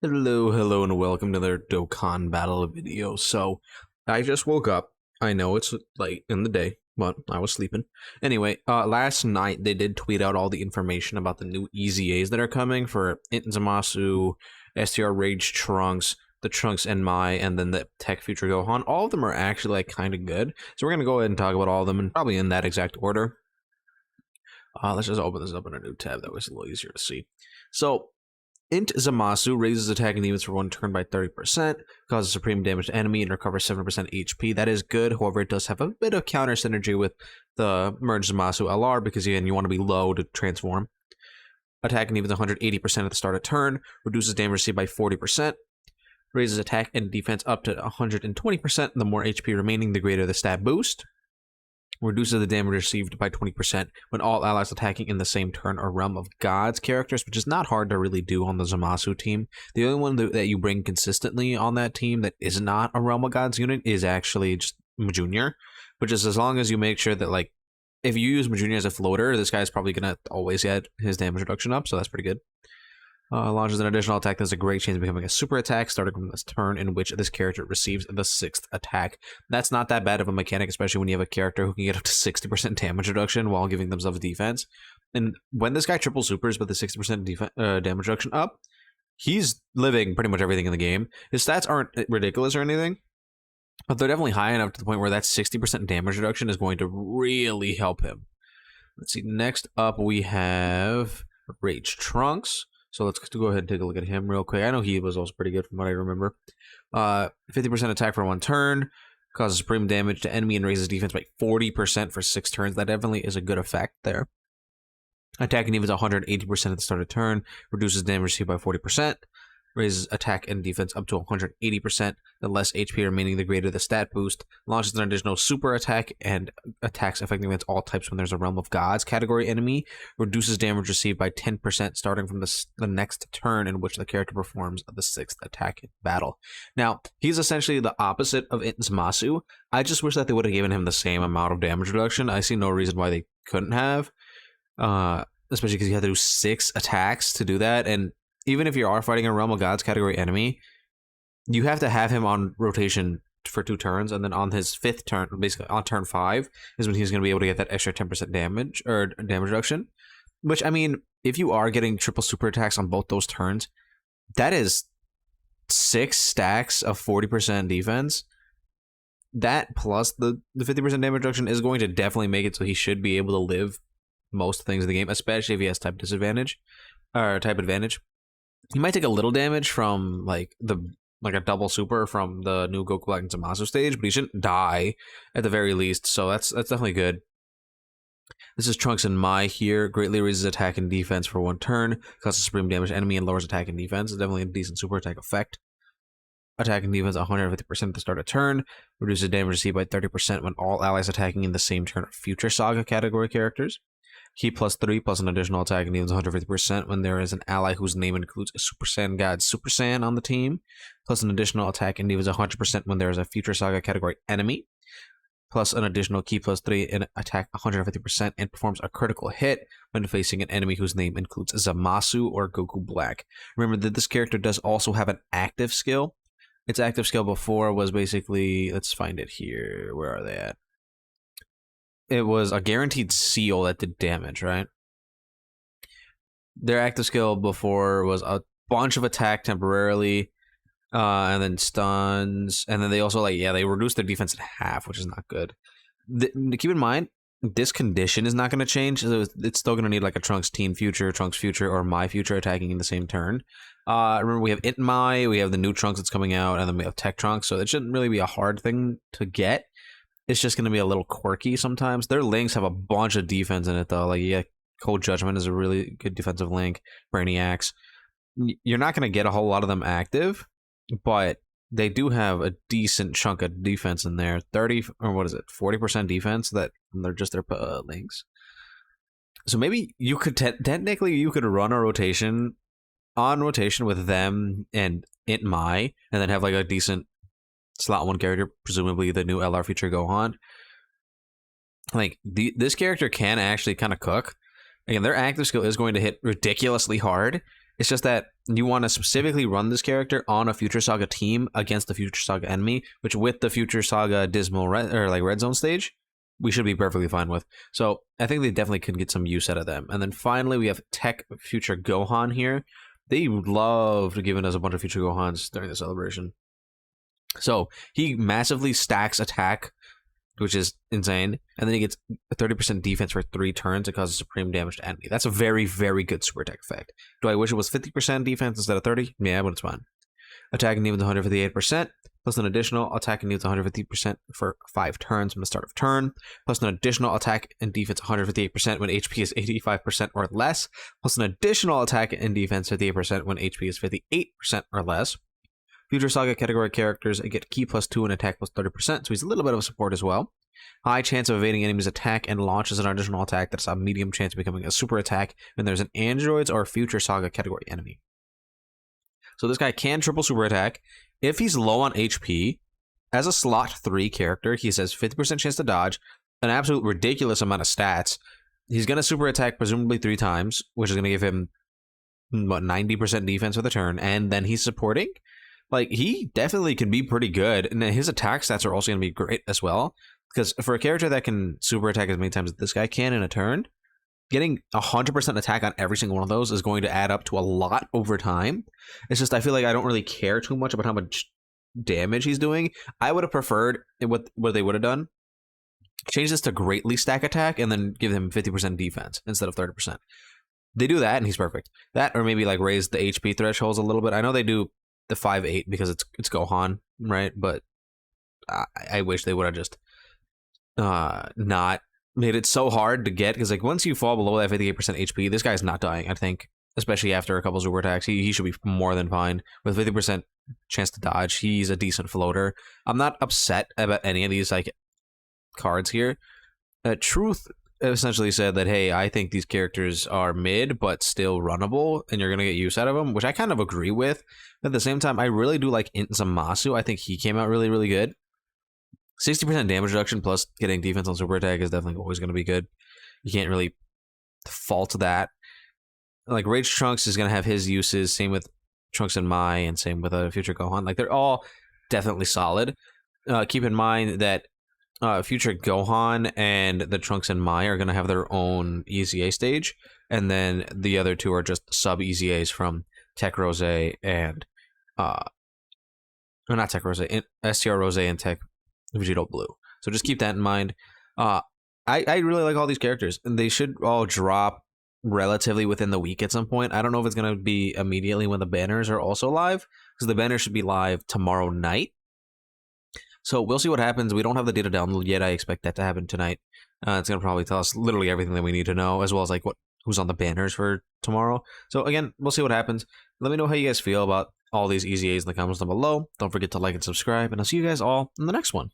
Hello, and welcome to their Dokkan battle video. So, I just woke up. I know it's late in the day, but I was sleeping. Anyway, last night they did tweet out all the information about the new EZAs that are coming for INT ZAMASU, STR Rage Trunks, the Trunks and MAI, and then the TEQ Future Gohan. All of them are actually like kind of good. So we're gonna go ahead and talk about all of them, and probably in that exact order. Let's just open this up in a new tab. That way it's a little easier to see. So, INT ZAMASU raises attacking demons for one turn by 30%, causes supreme damage to enemy, and recovers 7% HP. That is good, however, it does have a bit of counter synergy with the Merge ZAMASU LR, because again, you want to be low to transform. Attacking demons 180% at the start of turn, reduces damage received by 40%, raises attack and defense up to 120%. The more HP remaining, the greater the stat boost. Reduces the damage received by 20% when all allies attacking in the same turn are Realm of Gods characters, which is not hard to really do on the Zamasu team. The only one that you bring consistently on that team that is not a Realm of Gods unit is actually just Junior, which is as long as you make sure that, like, if you use Junior as a floater, this guy's probably going to always get his damage reduction up, so that's pretty good. Launches an additional attack that has a great chance of becoming a super attack starting from this turn in which this character receives the 6th attack. That's not that bad of a mechanic, especially when you have a character who can get up to 60% damage reduction while giving themselves defense. And when this guy triple supers with the 60% damage reduction up, he's living pretty much everything in the game. His stats aren't ridiculous or anything, but they're definitely high enough to the point where that 60% damage reduction is going to really help him. Let's see, next up we have Rage Trunks. So let's go ahead and take a look at him real quick. I know he was also pretty good from what I remember. 50% attack for one turn, causes supreme damage to enemy and raises defense by 40% for 6 turns. That definitely is a good effect there. Attacking demons 180% at the start of turn, reduces damage received by 40%, raises attack and defense up to 180%. The less HP remaining, the greater the stat boost. Launches an additional super attack and attacks affecting against all types when there's a Realm of Gods category enemy. Reduces damage received by 10% starting from the next turn in which the character performs the 6th attack in battle. Now, he's essentially the opposite of INT ZAMASU. I just wish that they would have given him the same amount of damage reduction. I see no reason why they couldn't have. Especially because you have to do 6 attacks to do that, and even if you are fighting a Realm of Gods category enemy, you have to have him on rotation for 2 turns, and then on his 5th turn, basically on turn 5, is when he's going to be able to get that extra 10% damage, or damage reduction. Which, I mean, if you are getting triple super attacks on both those turns, that is 6 stacks of 40% defense. That plus the 50% damage reduction is going to definitely make it so he should be able to live most things in the game, especially if he has type disadvantage, or type advantage. He might take a little damage from like a double super from the new Goku Black and Zamasu stage, but he shouldn't die at the very least. So that's definitely good. This is Trunks and MAI here. Greatly raises attack and defense for 1 turn, causes supreme damage to enemy, and lowers attack and defense. It's definitely a decent super attack effect. Attack and defense 150% at the start of turn. Reduces damage received by 30% when all allies attacking in the same turn are Future Saga category characters. Key +3 plus an additional attack and defense 150% when there is an ally whose name includes a Super Saiyan God Super Saiyan on the team, plus an additional attack and defense 100% when there is a Future Saga category enemy, plus an additional key +3 and attack 150% and performs a critical hit when facing an enemy whose name includes Zamasu or Goku Black. Remember that this character does also have an active skill. Its active skill before was basically, let's find it here. Where are they at? It was a guaranteed seal that did damage, right? Their active skill before was a bunch of attack temporarily, and then stuns, and then they also they reduced their defense in half, which is not good. Keep in mind, this condition is not going to change, so it's still going to need like a Trunks Teen Future, Trunks Future, or MAI Future attacking in the same turn. Remember, we have INT MAI, we have the new Trunks that's coming out, and then we have TEQ Trunks, so it shouldn't really be a hard thing to get. It's just going to be a little quirky sometimes. Their links have a bunch of defense in it, though. Like, yeah, Cold Judgment is a really good defensive link. Brainiacs. You're not going to get a whole lot of them active, but they do have a decent chunk of defense in there. 30, or what is it, 40% defense, that they're just their links. So maybe you could, technically, you could run a rotation, on rotation with them and INT MAI, and then have like a decent slot 1 character, presumably the new LR Future Gohan. Like, this character can actually kind of cook. Again, their active skill is going to hit ridiculously hard, It's just that you want to specifically run this character on a Future Saga team against the Future Saga enemy, which with the Future Saga Dismal Red Zone stage, we should be perfectly fine with. So I think they definitely could get some use out of them. And then finally, we have TEQ Future Gohan here. They loved giving us a bunch of Future Gohans during the celebration. So he massively stacks attack, which is insane. And then he gets a 30% defense for 3 turns and causes supreme damage to enemy. That's a very, very good super attack effect. Do I wish it was 50% defense instead of 30? Yeah, but it's fine. Attack and defense 158%, plus an additional attack and defense 150% for 5 turns from the start of turn, plus an additional attack and defense 158% when HP is 85% or less, plus an additional attack and defense 58% when HP is 58% or less. Future Saga category characters get key +2 and attack +30%, so he's a little bit of a support as well. High chance of evading enemies' attack and launches an additional attack that's a medium chance of becoming a super attack when there's an androids or Future Saga category enemy. So this guy can triple super attack. If he's low on HP, as a slot 3 character, he says 50% chance to dodge, an absolute ridiculous amount of stats. He's going to super attack presumably 3 times, which is going to give him, what, 90% defense for the turn, and then he's supporting. Like, he definitely can be pretty good, and his attack stats are also going to be great as well, because for a character that can super attack as many times as this guy can in a turn, getting 100% attack on every single one of those is going to add up to a lot over time. It's just, I feel like I don't really care too much about how much damage he's doing. I would have preferred what they would have done. Change this to greatly stack attack and then give him 50% defense instead of 30%. They do that and he's perfect. That, or maybe like raise the HP thresholds a little bit. I know they do the 5-8 because it's Gohan, right? But I wish they would have just not made it so hard to get, because like once you fall below that 58% HP, this guy's not dying, I think, especially after a couple super attacks. He should be more than fine. With 50% chance to dodge, he's a decent floater. I'm not upset about any of these like cards here. Truth essentially said that, hey, I think these characters are mid but still runnable and you're gonna get use out of them, which I kind of agree with. At the same time, I really do like INT ZAMASU. I think he came out really, really good. 60% damage reduction plus getting defense on super attack is definitely always going to be good. You can't really fault that. Like Rage Trunks is going to have his uses, same with Trunks and MAI, and same with Future Gohan. Like they're all definitely solid. Keep in mind that Future Gohan and the Trunks and MAI are going to have their own EZA stage, and then the other 2 are just sub EZAs from TEQ Rose and not TEQ Rose, STR Rose and TEQ Vegito Blue. So just keep that in mind. I really like all these characters, and they should all drop relatively within the week at some point. I don't know if it's going to be immediately when the banners are also live, because the banners should be live tomorrow night. So we'll see what happens. We don't have the data download yet. I expect that to happen tonight. It's going to probably tell us literally everything that we need to know, as well as like who's on the banners for tomorrow. So again, we'll see what happens. Let me know how you guys feel about all these EZAs in the comments down below. Don't forget to like and subscribe, and I'll see you guys all in the next one.